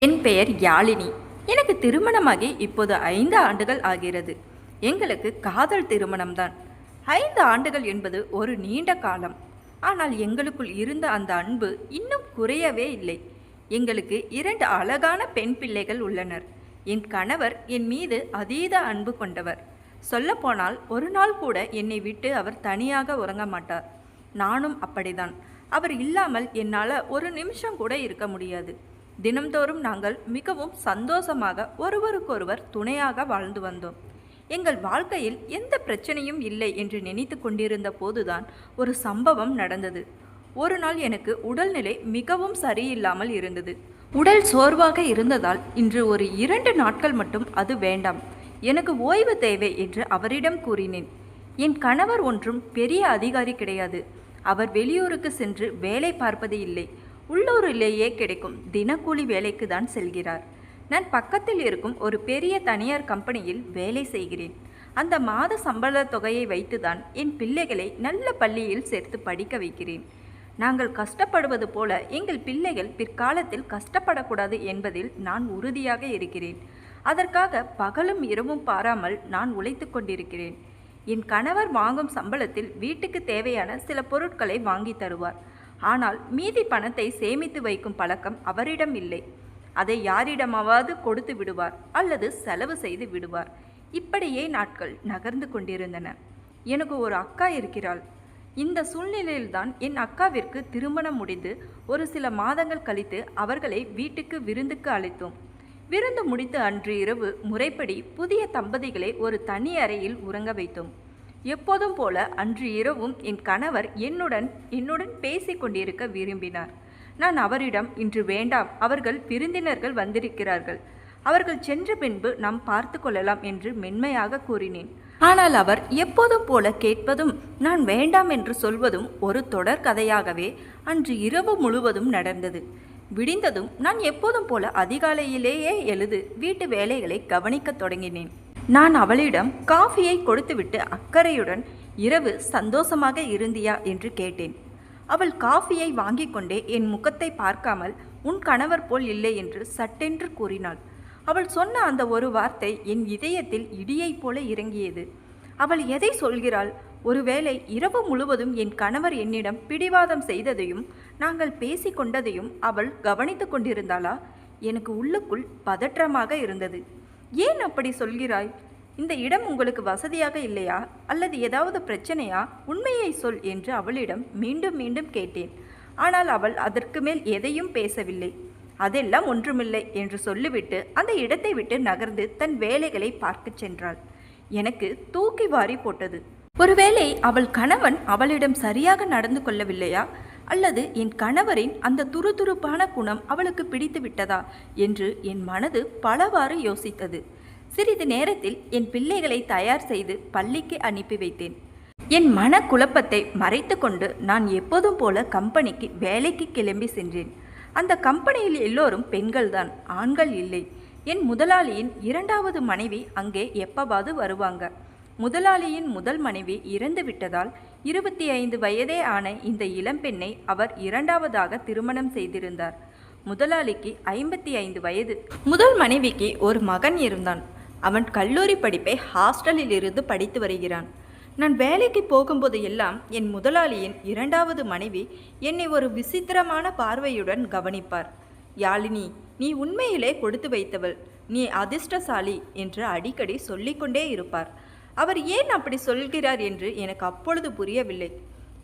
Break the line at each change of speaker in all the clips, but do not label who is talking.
என் பெயர் யாழினி. எனக்கு திருமணமாகி இப்போது 5 ஆண்டுகள் ஆகிறது. எங்களுக்கு காதல் திருமணம்தான். 5 ஆண்டுகள் என்பது ஒரு நீண்ட காலம். ஆனால் எங்களுக்குள் இருந்த அந்த அன்பு இன்னும் குறையவே இல்லை. எங்களுக்கு 2 அழகான பெண் பிள்ளைகள் உள்ளனர். என் கணவர் என் மீது அதீத அன்பு கொண்டவர். சொல்லப்போனால் ஒரு நாள் கூட என்னை விட்டு அவர் தனியாக உறங்க மாட்டார். நானும் அப்படிதான். அவர் இல்லாமல் என்னால் ஒரு நிமிஷம் கூட இருக்க முடியாது. தினம்தோறும் நாங்கள் மிகவும் சந்தோஷமாக ஒருவருக்கொருவர் துணையாக வாழ்ந்து வந்தோம். எங்கள் வாழ்க்கையில் எந்த பிரச்சனையும் இல்லை என்று நினைத்து கொண்டிருந்த போதுதான் ஒரு சம்பவம் நடந்தது. ஒரு நாள் எனக்கு உடல்நிலை மிகவும் சரியில்லாமல் இருந்தது. உடல் சோர்வாக இருந்ததால் இன்று ஒரு 2 நாட்கள் மட்டும் அது வேண்டாம், எனக்கு ஓய்வு தேவை என்று அவரிடம் கூறினேன். என் கணவர் ஒன்றும் பெரிய அதிகாரி கிடையாது. அவர் வெளியூருக்கு சென்று வேலை பார்ப்பது இல்லை. உள்ளூரிலேயே கிடைக்கும் தினக்கூலி வேலைக்கு தான் செல்கிறார். நான் பக்கத்தில் இருக்கும் ஒரு பெரிய தனியார் கம்பெனியில் வேலை செய்கிறேன். அந்த மாத சம்பள தொகையை வைத்துதான் என் பிள்ளைகளை நல்ல பள்ளியில் சேர்த்து படிக்க வைக்கிறேன். நாங்கள் கஷ்டப்படுவது போல எங்கள் பிள்ளைகள் பிற்காலத்தில் கஷ்டப்படக்கூடாது என்பதில் நான் உறுதியாக இருக்கிறேன். அதற்காக பகலும் இரவும் பாராமல் நான் உழைத்து கொண்டிருக்கிறேன். என் கணவர் வாங்கும் சம்பளத்தில் வீட்டுக்கு தேவையான சில பொருட்களை வாங்கி தருவார். ஆனால் மீதி பணத்தை சேமித்து வைக்கும் பழக்கம் அவரிடம் இல்லை. அதை யாரிடமாவது கொடுத்து விடுவார் அல்லது செலவு செய்து விடுவார். இப்படியே நாட்கள் நகர்ந்து கொண்டிருந்தன. எனக்கு ஒரு அக்கா இருக்கிறாள். இந்த சூழ்நிலையில்தான் என் அக்காவிற்கு திருமணம் முடிந்து ஒரு சில மாதங்கள் கழித்து அவர்களை வீட்டுக்கு விருந்துக்கு அழைத்தோம். விருந்து முடித்து அன்று இரவு முறைப்படி புதிய தம்பதிகளை ஒரு தனி அறையில் உறங்க வைத்தோம். எப்போதும் போல அன்று இரவும் என் கணவர் என்னுடன் பேசி கொண்டிருக்க விரும்பினார். நான் அவரிடம், இன்று வேண்டாம், அவர்கள் விருந்தினர்கள் வந்திருக்கிறார்கள், அவர்கள் சென்ற பின்பு நாம் பார்த்து கொள்ளலாம் என்று மென்மையாக கூறினேன். ஆனால் அவர் எப்போதும் போல கேட்பதும் நான் வேண்டாம் என்று சொல்வதும் ஒரு தொடர் கதையாகவே அன்று இரவு முழுவதும் நடந்தது. விடிந்ததும் நான் எப்போதும் போல அதிகாலையிலேயே எழுது வீட்டு வேலைகளை கவனிக்க தொடங்கினேன். நான் அவளிடம் காஃபியை கொடுத்துவிட்டு அக்கறையுடன், இரவு சந்தோஷமாக இருந்தியா என்று கேட்டேன். அவள் காஃபியை வாங்கி கொண்டே என் முகத்தை பார்க்காமல், உன் கணவர் போல் இல்லை என்று சட்டென்று கூறினாள். அவள் சொன்ன அந்த ஒரு வார்த்தை என் இதயத்தில் இடியைப் போல இறங்கியது. அவள் எதை சொல்கிறாள்? ஒருவேளை இரவு முழுவதும் என் கணவர் என்னிடம் பிடிவாதம் செய்ததையும் நாங்கள் பேசிக்கொண்டதையும் அவள் கவனித்து கொண்டிருந்தாளா? எனக்கு உள்ளுக்குள் பதற்றமாக இருந்தது. ஏன் அப்படி சொல்கிறாய்? இந்த இடம் உங்களுக்கு வசதியாக இல்லையா? அல்லது ஏதாவது பிரச்சனையா? உண்மையை சொல் என்று அவளிடம் மீண்டும் மீண்டும் கேட்டேன். ஆனால் அவள் அதற்கு மேல் எதையும் பேசவில்லை. அதெல்லாம் ஒன்றுமில்லை என்று சொல்லிவிட்டு அந்த இடத்தை விட்டு நகர்ந்து தன் வேலைகளை பார்க்க சென்றாள். எனக்கு தூக்கி வாரி போட்டது. ஒருவேளை அவள் கணவன் அவளிடம் சரியாக நடந்து கொள்ளவில்லையா? அல்லது என் கணவரின் அந்த துருதுருப்பான குணம் அவளுக்கு பிடித்து விட்டதா என்று என் மனது பலவாறு யோசித்தது. சிறிது நேரத்தில் என் பிள்ளைகளை தயார் செய்து பள்ளிக்கு அனுப்பி வைத்தேன். என் மன குழப்பத்தை மறைத்து கொண்டு நான் எப்போதும் போல கம்பெனிக்கு வேலைக்கு கிளம்பி சென்றேன். அந்த கம்பெனியில் எல்லோரும் பெண்கள்தான், ஆண்கள் இல்லை. என் முதலாளியின் 2வது மனைவி அங்கே எப்பவாவது வருவாங்க. முதலாளியின் முதல் மனைவி இறந்து விட்டதால் 25 வயதே ஆன இந்த இளம்பெண்ணை அவர் 2வதாக திருமணம் செய்திருந்தார். முதலாளிக்கு 55 வயது. முதல் மனைவிக்கு ஒரு மகன் இருந்தான். அவன் கல்லூரி படிப்பை ஹாஸ்டலில் இருந்து படித்து வருகிறான். நான் வேலைக்கு போகும்போது எல்லாம் என் முதலாளியின் 2வது மனைவி என்னை ஒரு விசித்திரமான பார்வையுடன் கவனிப்பார். யாழினி, நீ உண்மையிலே கொடுத்து வைத்தவள், நீ அதிர்ஷ்டசாலி என்று அடிக்கடி சொல்லிக்கொண்டே இருப்பார். அவர் ஏன் அப்படி சொல்கிறார் என்று எனக்கு அப்பொழுது புரியவில்லை.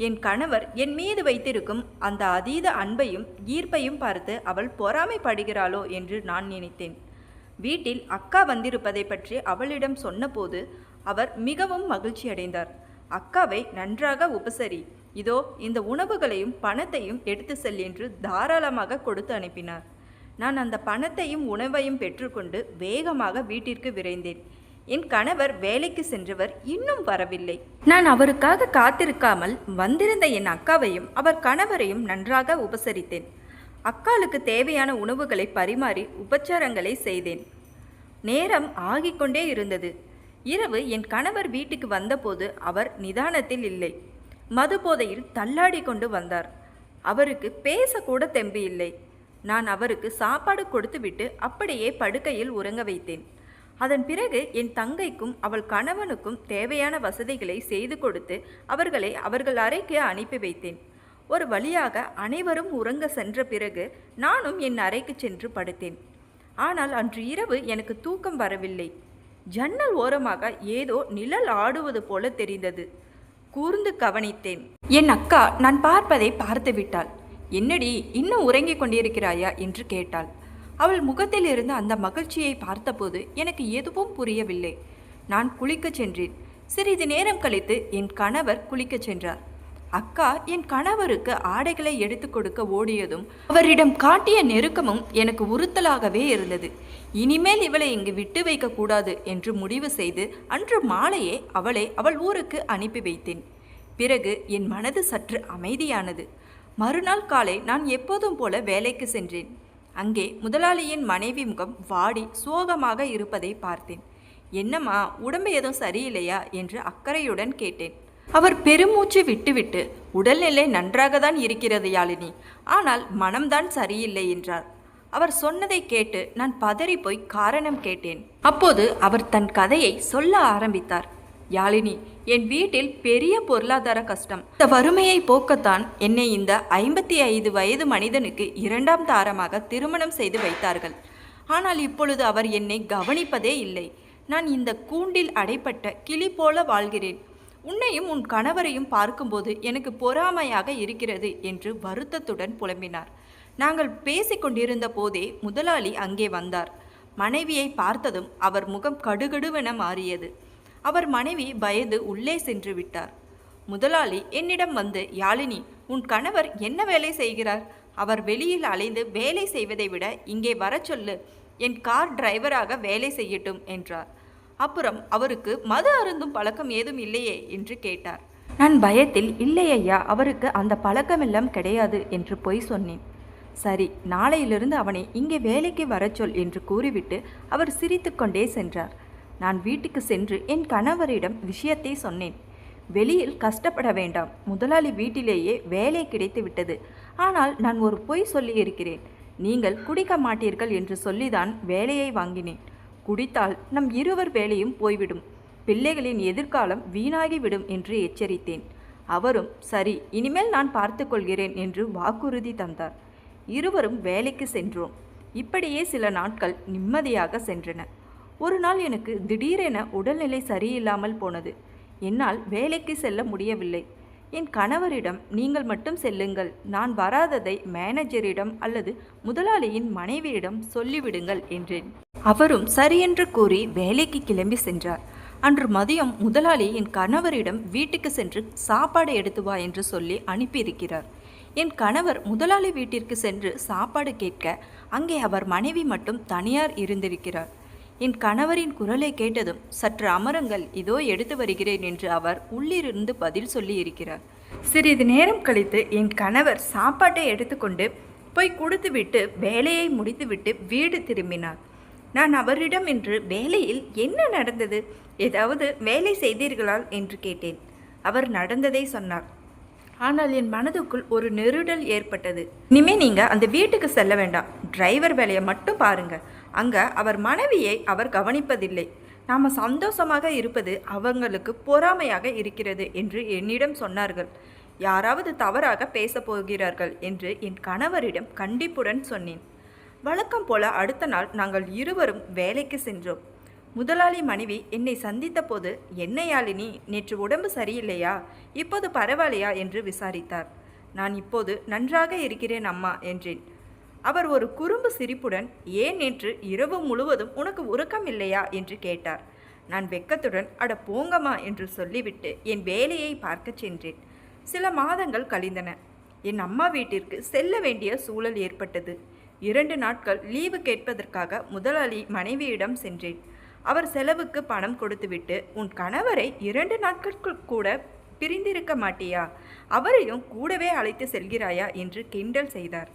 என் கணவர் என் மீது வைத்திருக்கும் அந்த அதீத அன்பையும் ஈர்ப்பையும் பார்த்து அவள் பொறாமைப்படுகிறாளோ என்று நான் நினைத்தேன். வீட்டில் அக்கா வந்திருப்பதை பற்றி அவளிடம் சொன்னபோது அவர் மிகவும் மகிழ்ச்சி அடைந்தார். அக்காவை நன்றாக உபசரி, இதோ இந்த உணவுகளையும் பணத்தையும் எடுத்து செல் என்று தாராளமாக கொடுத்து அனுப்பினார். நான் அந்த பணத்தையும் உணவையும் பெற்றுக்கொண்டு வேகமாக வீட்டிற்கு விரைந்தேன். என் கணவர் வேலைக்கு சென்றவர் இன்னும் வரவில்லை. நான் அவருக்காக காத்திருக்காமல் வந்திருந்த என் அக்காவையும் அவர் கணவரையும் நன்றாக உபசரித்தேன். அக்காளுக்கு தேவையான உணவுகளை பரிமாறி உபச்சாரங்களை செய்தேன். நேரம் ஆகிக்கொண்டே இருந்தது. இரவு என் கணவர் வீட்டுக்கு வந்தபோது அவர் நிதானத்தில் இல்லை. மது போதையில் தள்ளாடி கொண்டு வந்தார். அவருக்கு பேசக்கூட தெம்பு இல்லை. நான் அவருக்கு சாப்பாடு கொடுத்துவிட்டு அப்படியே படுக்கையில் உறங்க வைத்தேன். அதன் பிறகு என் தங்கைக்கும் அவள் கணவனுக்கும் தேவையான வசதிகளை செய்து கொடுத்து அவர்களை அவர்கள் அறைக்கு அனுப்பி வைத்தேன். ஒரு வழியாக அனைவரும் உறங்க சென்ற பிறகு நானும் என் அறைக்கு சென்று படுத்தேன். ஆனால் அன்று இரவு எனக்கு தூக்கம் வரவில்லை. ஜன்னல் ஓரமாக ஏதோ நிழல் ஆடுவது போல தெரிந்தது. கூர்ந்து கவனித்தேன். என் அக்கா நான் பார்ப்பதை பார்த்து விட்டாள். என்னடி, இன்னும் உறங்கிக் கொண்டிருக்கிறாயா என்று கேட்டாள். அவள் முகத்தில் இருந்த அந்த மகிழ்ச்சியை பார்த்தபோது எனக்கு எதுவும் புரியவில்லை. நான் குளிக்கச் சென்றேன். சிறிது நேரம் கழித்து என் கணவர் குளிக்கச் சென்றார். அக்கா என் கணவருக்கு ஆடைகளை எடுத்து கொடுக்க ஓடியதும் அவரிடம் காட்டிய நெருக்கமும் எனக்கு உறுத்தலாகவே இருந்தது. இனிமேல் இவளை இங்கு விட்டு வைக்க கூடாது என்று முடிவு செய்து அன்று மாலையே அவளை அவள் ஊருக்கு அனுப்பி வைத்தேன். பிறகு என் மனது சற்று அமைதியானது. மறுநாள் காலை நான் எப்போதும் போல வேலைக்கு சென்றேன். அங்கே முதலாளியின் மனைவி முகம் வாடி சோகமாக இருப்பதை பார்த்தேன். என்னம்மா, உடம்பு எதுவும் சரியில்லையா என்று அக்கறையுடன் கேட்டேன். அவர் பெருமூச்சு விட்டுவிட்டு, உடல்நிலை நன்றாகத்தான் இருக்கிறது யாழினி, ஆனால் மனம்தான் சரியில்லை என்றார். அவர் சொன்னதை கேட்டு நான் பதறி போய் காரணம் கேட்டேன். அப்போது அவர் தன் கதையை சொல்ல ஆரம்பித்தார். யாழினி, என் வீட்டில் பெரிய பொருளாதார கஷ்டம். இந்த வறுமையை போக்கத்தான் என்னை இந்த 55 வயது மனிதனுக்கு 2ஆம் தாரமாக திருமணம் செய்து வைத்தார்கள். ஆனால் இப்பொழுது அவர் என்னை கவனிப்பதே இல்லை. நான் இந்த கூண்டில் அடைப்பட்ட கிளி போல வாழ்கிறேன். உன்னையும் உன் கணவரையும் பார்க்கும்போது எனக்கு பொறாமையாக இருக்கிறது என்று வருத்தத்துடன் புலம்பினார். நாங்கள் பேசிக்கொண்டிருந்த போதே முதலாளி அங்கே வந்தார். மனைவியை பார்த்ததும் அவர் முகம் கடுகடுவென மாறியது. அவர் மனைவி பயந்து உள்ளே சென்று விட்டார். முதலாளி என்னிடம் வந்து, யாழினி, உன் கணவர் என்ன வேலை செய்கிறார்? அவர் வெளியில் அலைந்து வேலை செய்வதை விட இங்கே வர சொல்லு, என் கார் டிரைவராக வேலை செய்யட்டும் என்றார். அப்புறம் அவருக்கு மது அருந்தும் பழக்கம் ஏதும் இல்லையே என்று கேட்டார். நான் பயத்தில், இல்லை ஐயா, அவருக்கு அந்த பழக்கமெல்லாம் கிடையாது என்று பொய் சொன்னேன். சரி, நாளையிலிருந்து அவனை இங்கே வேலைக்கு வரச்சொல் என்று கூறிவிட்டு அவர் சிரித்து கொண்டே சென்றார். நான் வீட்டுக்கு சென்று என் கணவரிடம் விஷயத்தை சொன்னேன். வெளியில் கஷ்டப்பட வேண்டாம், முதலாளி வீட்டிலேயே வேலை கிடைத்து விட்டது. ஆனால் நான் ஒரு பொய் சொல்லி இருக்கிறேன். நீங்கள் குடிக்க மாட்டீர்கள் என்று சொல்லிதான் வேலையை வாங்கினேன். குடித்தால் நம் இருவர் வேலையும் போய்விடும், பிள்ளைகளின் எதிர்காலம் வீணாகிவிடும் என்று எச்சரித்தேன். அவரும் சரி, இனிமேல் நான் பார்த்து கொள்கிறேன் என்று வாக்குறுதி தந்தார். இருவரும் வேலைக்கு சென்றோம். இப்படியே சில நாட்கள் நிம்மதியாக சென்றன. ஒரு நாள் எனக்கு திடீரென உடல்நிலை சரியில்லாமல் போனது. என்னால் வேலைக்கு செல்ல முடியவில்லை. என் கணவரிடம், நீங்கள் மட்டும் செல்லுங்கள், நான் வராததை மேனேஜரிடம் அல்லது முதலாளியின் மனைவியிடம் சொல்லிவிடுங்கள் என்றேன். அவரும் சரியென்று கூறி வேலைக்கு கிளம்பி சென்றார். அன்று மதியம் முதலாளி என் கணவரிடம் வீட்டுக்கு சென்று சாப்பாடு எடுத்து வா என்று சொல்லி அனுப்பியிருக்கிறார். என் கணவர் முதலாளி வீட்டிற்கு சென்று சாப்பாடு கேட்க அங்கே அவர் மனைவி மட்டும் தனியார் இருந்திருக்கிறார். என் கணவரின் குரலை கேட்டதும், சற்று அமருங்கள், இதோ எடுத்து வருகிறேன் என்று அவர் உள்ளிருந்து பதில் சொல்லி இருக்கிறார். சிறிது நேரம் கழித்து என் கணவர் சாப்பாட்டை எடுத்துக்கொண்டு போய் கொடுத்துவிட்டு வேலையை முடித்துவிட்டு வீடு திரும்பினார். நான் அவரிடம் இன்று வேலையில் என்ன நடந்தது, ஏதாவது வேலை செய்தீர்களா என்று கேட்டேன். அவர் நடந்ததை சொன்னார். ஆனால் என் மனதுக்குள் ஒரு நெருடல் ஏற்பட்டது. இனிமே நீங்கள் அந்த வீட்டுக்கு செல்ல வேண்டாம், டிரைவர் வேலையை மட்டும் பாருங்கள். அங்கே அவர் மனைவியை அவர் கவனிப்பதில்லை. நாம் சந்தோஷமாக இருப்பது அவங்களுக்கு பொறாமையாக இருக்கிறது என்று என்னிடம் சொன்னார்கள். யாராவது தவறாக பேசப் போகிறார்கள் என்று என் கணவரிடம் கண்டிப்புடன் சொன்னேன். வழக்கம் போல அடுத்த நாள் நாங்கள் இருவரும் வேலைக்கு சென்றோம். முதலாளி மனைவி என்னை சந்தித்த போது, என்ன யாழினி, நேற்று உடம்பு சரியில்லையா, இப்போது பரவாயில்லையா என்று விசாரித்தார். நான் இப்போது நன்றாக இருக்கிறேன் அம்மா என்றேன். அவர் ஒரு குறும்பு சிரிப்புடன், ஏன் நேற்று இரவு முழுவதும் உனக்கு உறக்கம் இல்லையா என்று கேட்டார். நான் வெக்கத்துடன், அட போங்கம்மா என்று சொல்லிவிட்டு என் வேலையை பார்க்க சென்றேன். சில மாதங்கள் கழிந்தன. என் அம்மா வீட்டிற்கு செல்ல வேண்டிய சூழல் ஏற்பட்டது. 2 நாட்கள் லீவு கேட்பதற்காக முதலாளி மனைவியிடம் சென்றேன். அவர் செலவுக்கு பணம் கொடுத்துவிட்டு, உன் கணவரை 2 நாட்களுக்கு கூட பிரிந்திருக்க மாட்டியா, அவரையும் கூடவே அழைத்து செல்கிறாயா என்று கிண்டல் செய்தார்.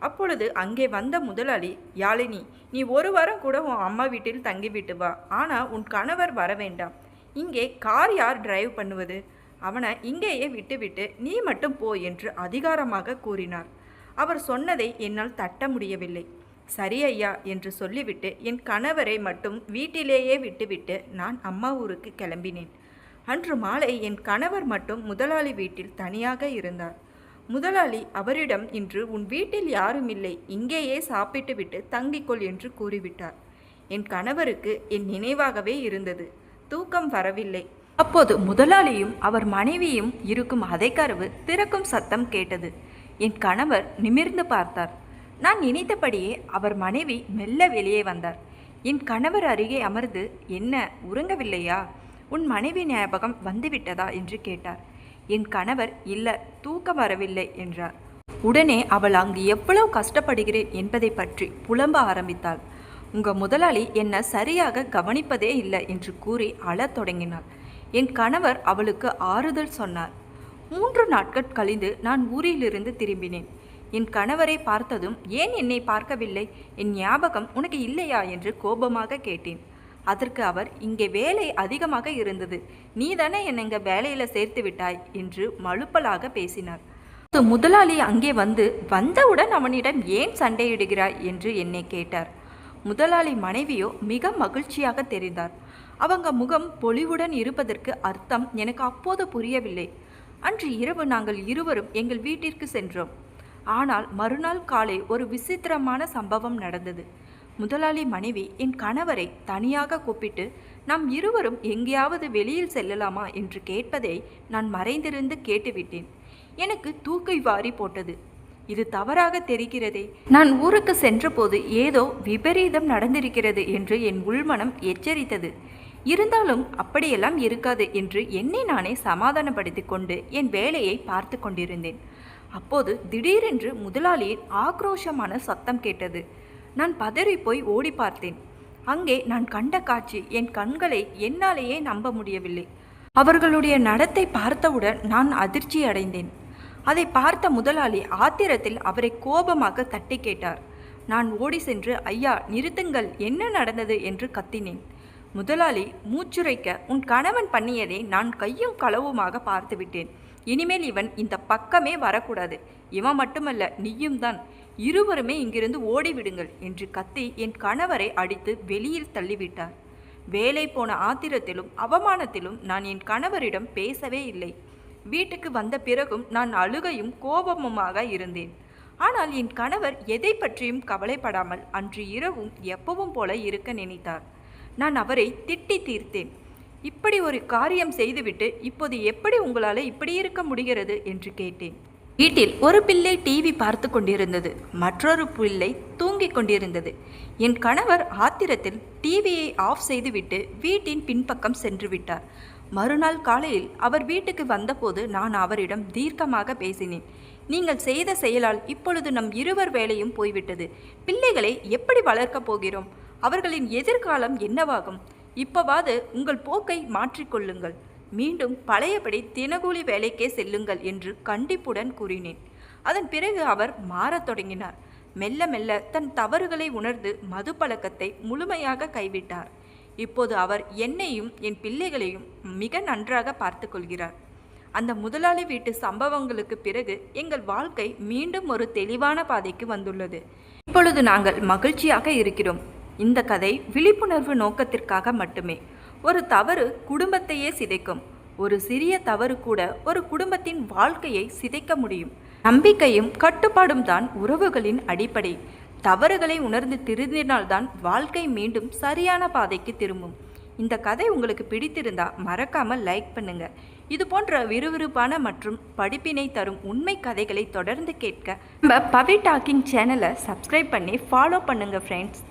அப்பொழுது அங்கே வந்த முதலாளி, யாழினி, நீ 1 வாரம் கூட உன் அம்மா வீட்டில் தங்கிவிட்டு வா, ஆனால் உன் கணவர் வர வேண்டாம். இங்கே கார் யார் டிரைவ் பண்ணுவது, அவனை இங்கேயே விட்டுவிட்டு நீ மட்டும் போ என்று அதிகாரமாக கூறினார். அவர் சொன்னதை என்னால் தட்ட முடியவில்லை. சரி ஐயா என்று சொல்லிவிட்டு என் கணவரை மட்டும் வீட்டிலேயே விட்டுவிட்டு நான் அம்மா ஊருக்கு கிளம்பினேன். அன்று மாலை என் கணவர் மட்டும் முதலாளி வீட்டில் தனியாக இருந்தார். முதலாளி அவரிடம், இன்று உன் வீட்டில் யாரும் இல்லை, இங்கேயே சாப்பிட்டு விட்டு தங்கிக்கொள் என்று கூறிவிட்டார். என் கணவருக்கு என் நினைவாகவே இருந்தது. தூக்கம் வரவில்லை. அப்போது முதலாளியும் அவர் மனைவியும் இருக்கும் அறைக்கதவு திறக்கும் சத்தம் கேட்டது. என் கணவர் நிமிர்ந்து பார்த்தார். நான் நினைத்தபடியே அவர் மனைவி மெல்ல வெளியே வந்தார். என் கணவர் அருகே அமர்ந்து, என்ன உறங்கவில்லையா, உன் மனைவி ஞாபகம் வந்துவிட்டதா என்று கேட்டார். என் கணவர், இல்ல, தூக்கம் வரவில்லை என்றார். உடனே அவள் அங்கு எவ்வளவு கஷ்டப்படுகிறேன் என்பதை பற்றி புலம்ப ஆரம்பித்தாள். உங்க முதலாளி என்ன சரியாக கவனிப்பதே இல்லை என்று கூறி அழத் தொடங்கினாள். என் கணவர் அவளுக்கு ஆறுதல் சொன்னார். 3 நாட்கள் கழிந்து நான் ஊரிலிருந்து திரும்பினேன். என் கணவரை பார்த்ததும், ஏன் என்னை பார்க்கவில்லை, என் ஞாபகம் உனக்கு இல்லையா என்று கோபமாக கேட்டேன். அதற்கு அவர், இங்கே வேலை அதிகமாக இருந்தது, நீதானே என்னை இங்கே வேலையில் சேர்த்து விட்டாய் என்று மழுப்பலாக பேசினார். முதலாளி அங்கே வந்தவுடன் அவனிடம் ஏன் சண்டையிடுகிறாய் என்று என்னை கேட்டார். முதலாளி மனைவியோ மிக மகிழ்ச்சியாக தெரிந்தார். அவங்க முகம் பொலிவுடன் இருப்பதற்கு அர்த்தம் எனக்கு அப்போது புரியவில்லை. அன்று இரவு நாங்கள் இருவரும் எங்கள் வீட்டிற்கு சென்றோம். ஆனால் மறுநாள் காலை ஒரு விசித்திரமான சம்பவம் நடந்தது. முதலாளி மனைவி என் கணவரை தனியாக கூப்பிட்டு, நாம் இருவரும் எங்கேயாவது வெளியில் செல்லலாமா என்று கேட்பதை நான் மறைந்திருந்து கேட்டுவிட்டேன். எனக்கு தூக்கி வாரி போட்டது. இது தவறாக தெரிகிறதே. நான் ஊருக்கு சென்றபோது ஏதோ விபரீதம் நடந்திருக்கிறது என்று என் உள்மனம் எச்சரித்தது. இருந்தாலும் அப்படியெல்லாம் இருக்காது என்று என்னை நானே சமாதானப்படுத்தி கொண்டு என் வேலையை பார்த்து கொண்டிருந்தேன். அப்போது திடீரென்று முதலாளியின் ஆக்ரோஷமான சத்தம் கேட்டது. நான் பதறிப்போய் ஓடி பார்த்தேன். அங்கே நான் கண்ட காட்சி என் கண்களை என்னாலேயே நம்ப முடியவில்லை. அவர்களுடைய நடத்தை பார்த்தவுடன் நான் அதிர்ச்சி அடைந்தேன். அதை பார்த்த முதலாளி ஆத்திரத்தில் அவரை கோபமாக தட்டி கேட்டார். நான் ஓடி சென்று, ஐயா நிறுத்துங்கள், என்ன நடந்தது என்று கத்தினேன். முதலாளி மூச்சுரைக்க, உன் கணவன் பண்ணியதை நான் கையும் களவுமாக பார்த்துவிட்டேன். இனிமேல் இவன் இந்த பக்கமே வரக்கூடாது. இவன் மட்டுமல்ல, நீயும் தான். இருவருமே இங்கிருந்து ஓடிவிடுங்கள் என்று கத்தி என் கணவரை அடித்து வெளியில் தள்ளிவிட்டார். வேலை போன ஆத்திரத்திலும் அவமானத்திலும் நான் என் கணவரிடம் பேசவே இல்லை. வீட்டுக்கு வந்த பிறகும் நான் அழுகையும் கோபமுமாக இருந்தேன். ஆனால் என் கணவர் எதை பற்றியும் கவலைப்படாமல் அன்று இரவும் எப்பவும் போல இருக்க நினைத்தார். நான் அவரை திட்டி தீர்த்தேன். இப்படி ஒரு காரியம் செய்துவிட்டு இப்போது எப்படி உங்களால் இப்படி இருக்க முடிகிறது என்று கேட்டேன். வீட்டில் ஒரு பிள்ளை டிவி பார்த்து கொண்டிருந்தது, மற்றொரு பிள்ளை தூங்கிக் கொண்டிருந்தது. என் கணவர் ஆத்திரத்தில் டிவியை ஆஃப் செய்துவிட்டு வீட்டின் பின்பக்கம் சென்று விட்டார். மறுநாள் காலையில் அவர் வீட்டுக்கு வந்தபோது நான் அவரிடம் தீர்க்கமாக பேசினேன். நீங்கள் செய்த செயலால் இப்பொழுது நம் இருவர் வேலையும் போய்விட்டது. பிள்ளைகளை எப்படி வளர்க்கப் போகிறோம்? அவர்களின் எதிர்காலம் என்னவாகும்? இப்பவாது உங்கள் போக்கை மாற்றிக்கொள்ளுங்கள். மீண்டும் பழையபடி தினக்கூலி வேலைக்கே செல்லுங்கள் என்று கண்டிப்புடன் கூறினேன். அதன் பிறகு அவர் மாறத் தொடங்கினார். மெல்ல மெல்ல தன் தவறுகளை உணர்ந்து மது பழக்கத்தை முழுமையாக கைவிட்டார். இப்போது அவர் என்னையும் என் பிள்ளைகளையும் மிக நன்றாக பார்த்து கொள்கிறார். அந்த முதலாளி வீட்டு சம்பவங்களுக்கு பிறகு எங்கள் வாழ்க்கை மீண்டும் ஒரு தெளிவான பாதைக்கு வந்துள்ளது. இப்பொழுது நாங்கள் மகிழ்ச்சியாக இருக்கிறோம். இந்த கதை விழிப்புணர்வு நோக்கத்திற்காக மட்டுமே. ஒரு தவறு குடும்பத்தையே சிதைக்கும். ஒரு சிறிய தவறு கூட ஒரு குடும்பத்தின் வாழ்க்கையை சிதைக்க முடியும். நம்பிக்கையும் கட்டுப்பாடும் தான் உறவுகளின் அடிப்படை. தவறுகளை உணர்ந்து திருந்தினால்தான் வாழ்க்கை மீண்டும் சரியான பாதைக்கு திரும்பும். இந்த கதை உங்களுக்கு பிடித்திருந்தா மறக்காமல் லைக் பண்ணுங்க. இது போன்ற விறுவிறுப்பான மற்றும் படிப்பினை தரும் உண்மை கதைகளை தொடர்ந்து கேட்க நம்ம பவி டாக்கிங் சேனலை சப்ஸ்கிரைப் பண்ணி ஃபாலோ பண்ணுங்க ஃப்ரெண்ட்ஸ்.